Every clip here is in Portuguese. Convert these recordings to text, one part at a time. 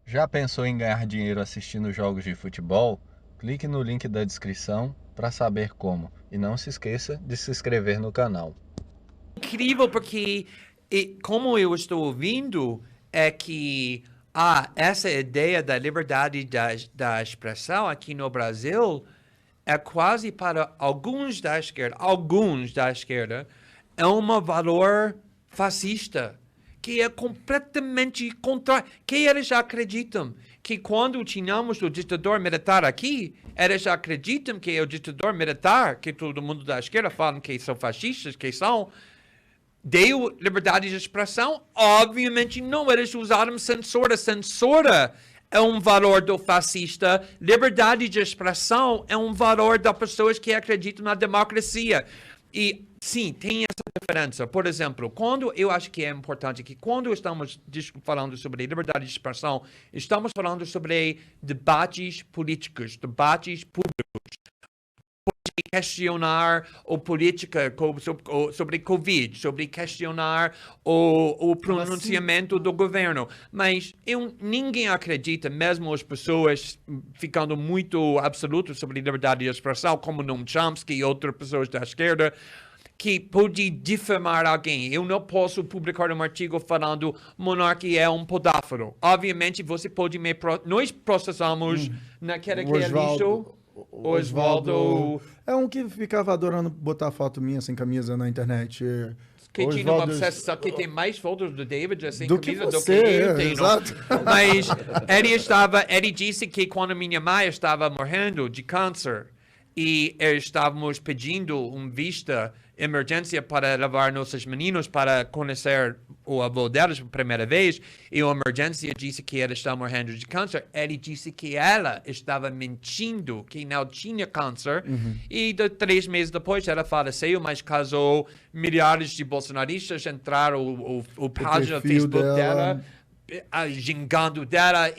Já pensou em ganhar dinheiro assistindo jogos de futebol? Clique no link da descrição para saber como. E não se esqueça de se inscrever no canal. Incrível porque, como eu estou ouvindo, é que essa ideia da liberdade da expressão aqui no Brasil é quase para alguns da esquerda, é um valor fascista, que é completamente contra, que eles acreditam que quando tínhamos o ditador militar aqui, eles acreditam que o ditador militar, que todo mundo da esquerda fala que são fascistas, que são, deu liberdade de expressão? Obviamente não, eles usaram censura. Censura é um valor do fascista, liberdade de expressão é um valor das pessoas que acreditam na democracia. E sim, tem essa diferença. Por exemplo, quando eu acho que é importante que quando estamos falando sobre liberdade de expressão, estamos falando sobre debates políticos, debates públicos, questionar a política sobre Covid, sobre questionar o pronunciamento do governo. Mas ninguém acredita, mesmo as pessoas ficando muito absolutas sobre liberdade de expressão, como Noam Chomsky e outras pessoas da esquerda, que pode difamar alguém. Eu não posso publicar um artigo falando monarquia é um podáforo. Obviamente, você pode nós processamos naquela que é lixo. Oswaldo. É um que ficava adorando botar foto minha sem camisa na internet. Que tinha uma obsessão, que tem mais fotos do David sem do camisa que do que você, eu tenho. exato. Mas ele disse que quando minha mãe estava morrendo de câncer e estávamos pedindo uma vista emergência para levar nossos meninos para conhecer o avô delas pela primeira vez, e a emergência disse que ela estava morrendo de câncer, ele disse que ela estava mentindo, que não tinha câncer, e 3 meses depois ela faleceu, mas casou, milhares de bolsonaristas entraram o página do Facebook dela gingando dela,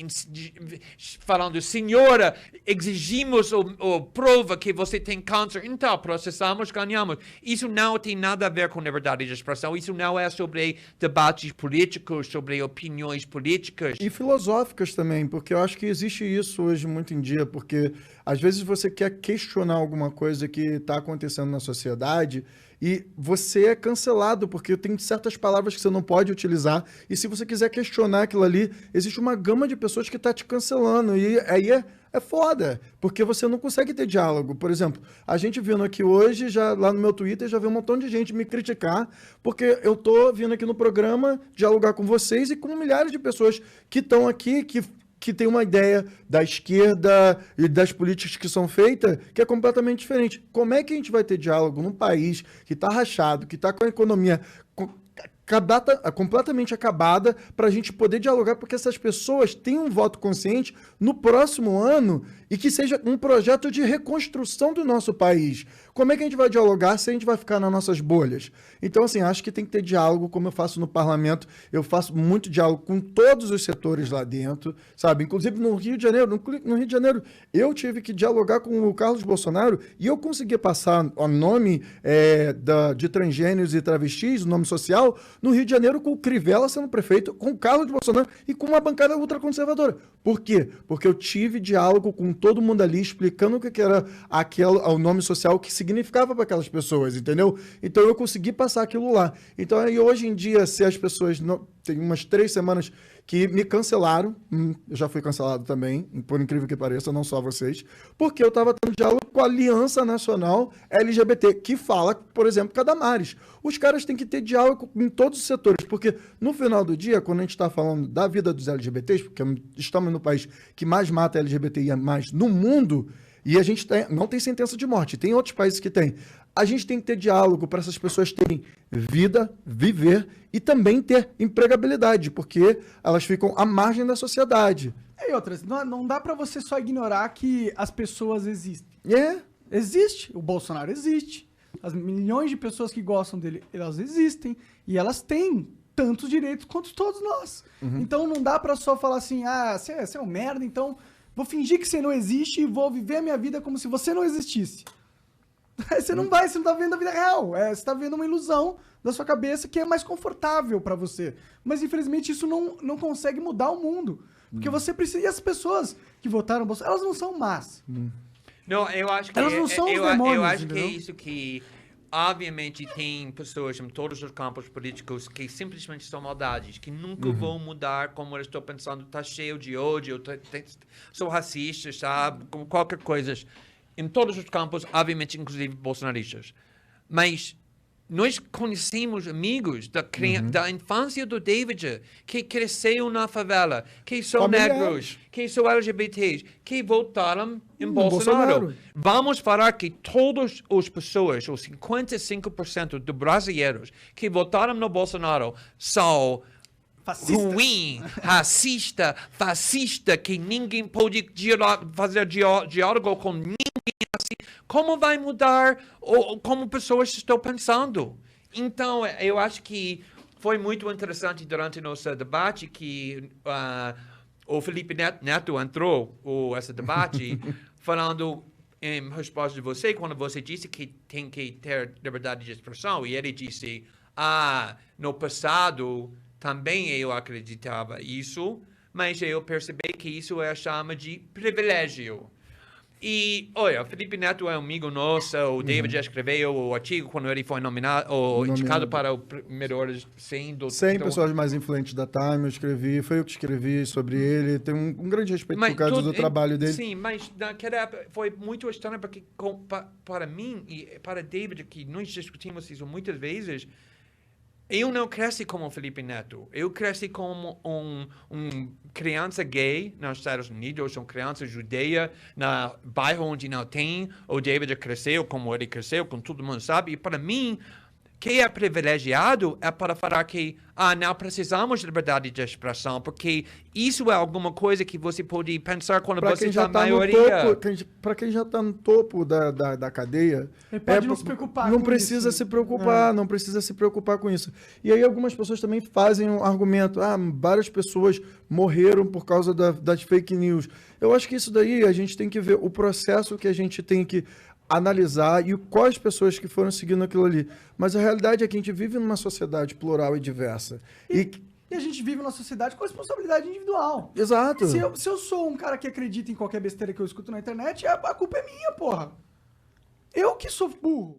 falando, senhora, exigimos a prova que você tem câncer, então processamos, ganhamos. Isso não tem nada a ver com liberdade de expressão, isso não é sobre debates políticos, sobre opiniões políticas. E filosóficas também, porque eu acho que existe isso hoje muito em dia, porque às vezes você quer questionar alguma coisa que está acontecendo na sociedade e você é cancelado, porque tem certas palavras que você não pode utilizar, e se você quiser questionar aquilo ali, existe uma gama de pessoas que está te cancelando, e aí é foda, porque você não consegue ter diálogo. Por exemplo, a gente vindo aqui hoje, já lá no meu Twitter, já vi um montão de gente me criticar, porque eu tô vindo aqui no programa dialogar com vocês e com milhares de pessoas que estão aqui, que tem uma ideia da esquerda e das políticas que são feitas que é completamente diferente. Como é que a gente vai ter diálogo num país que está rachado, que está com a economia completamente acabada, para a gente poder dialogar, porque essas pessoas têm um voto consciente no próximo ano e que seja um projeto de reconstrução do nosso país. Como é que a gente vai dialogar se a gente vai ficar nas nossas bolhas? Então, assim, acho que tem que ter diálogo, como eu faço no parlamento. Eu faço muito diálogo com todos os setores lá dentro, sabe? Inclusive no Rio de Janeiro, no Rio de Janeiro, eu tive que dialogar com o Carlos Bolsonaro e eu consegui passar o nome de transgêneros e travestis, o nome social, no Rio de Janeiro, com o Crivella sendo prefeito, com o Carlos Bolsonaro e com uma bancada ultraconservadora. Por quê? Porque eu tive diálogo com todo mundo ali, explicando o que era o nome social, o que significava para aquelas pessoas, entendeu? Então eu consegui passar aquilo lá. Então aí hoje em dia, se as pessoas... Tem umas 3 semanas que me cancelaram, eu já fui cancelado também, por incrível que pareça, não só vocês, porque eu estava tendo diálogo com a Aliança Nacional LGBT, que fala, por exemplo, com a Damares. Os caras têm que ter diálogo em todos os setores, porque no final do dia, quando a gente está falando da vida dos LGBTs, porque estamos no país que mais mata LGBTI mais no mundo, e a gente não tem sentença de morte, tem outros países que tem. A gente tem que ter diálogo para essas pessoas terem vida, viver e também ter empregabilidade, porque elas ficam à margem da sociedade. E outras, não dá pra você só ignorar que as pessoas existem. É. Existe, o Bolsonaro existe, as milhões de pessoas que gostam dele, elas existem, e elas têm tantos direitos quanto todos nós. Então não dá pra só falar assim, você é um merda, então vou fingir que você não existe e vou viver a minha vida como se você não existisse. Você não tá vendo a vida real. Você tá vendo uma ilusão da sua cabeça que é mais confortável pra você. Mas, infelizmente, isso não consegue mudar o mundo. Porque você precisa... E as pessoas que votaram Bolsonaro, elas não são más. Não, eu acho que Elas não são os eu demônios, acho que é entendeu? isso que obviamente tem pessoas em todos os campos políticos que simplesmente são maldades, que nunca vão mudar como eu estou pensando, tá cheio de ódio, sou racista, sabe, como qualquer coisa. Em todos os campos, obviamente, inclusive bolsonaristas. Mas nós conhecemos amigos da infância do David, que cresceu na favela, que são Familiares. negros, que são LGBTs, que votaram em Bolsonaro. Bolsonaro. Vamos falar que todas as pessoas, os 55% dos brasileiros que votaram no Bolsonaro são Fascistas. ruim, racista, fascista, que ninguém pode fazer diálogo com ninguém assim. Como vai mudar como pessoas estão pensando? Então, eu acho que foi muito interessante durante nosso debate que o Felipe Neto entrou, esse debate, falando em resposta de você, quando você disse que tem que ter liberdade de expressão, e ele disse, no passado também eu acreditava isso, mas eu percebi que isso é chama de privilégio. E, olha, Felipe Neto é um amigo nosso, o David já escreveu o artigo quando ele foi nominado, indicado para o melhor 100 do... 100 pessoas mais influentes da Time, eu escrevi, foi eu que escrevi sobre ele, tenho um grande respeito por causa do trabalho dele. Sim, mas naquela época foi muito estranho, porque para mim e para David, que nós discutimos isso muitas vezes, eu não cresci como Felipe Neto. Eu cresci como um criança gay nos Estados Unidos, uma criança judeia, na bairro onde não tem. O David cresceu como ele cresceu, como todo mundo sabe. E para mim, quem é privilegiado é para falar que não precisamos de liberdade de expressão, porque isso é alguma coisa que você pode pensar quando você está na maioria. Para quem já está no topo da cadeia, Ele pode não se preocupar não com precisa isso. se preocupar, não precisa se preocupar com isso. E aí algumas pessoas também fazem um argumento, várias pessoas morreram por causa das fake news. Eu acho que isso daí a gente tem que ver o processo que a gente tem que analisar e quais pessoas que foram seguindo aquilo ali. Mas a realidade é que a gente vive numa sociedade plural e diversa. E a gente vive numa sociedade com responsabilidade individual. exato. Se eu sou um cara que acredita em qualquer besteira que eu escuto na internet, a culpa é minha, porra. Eu que sou burro.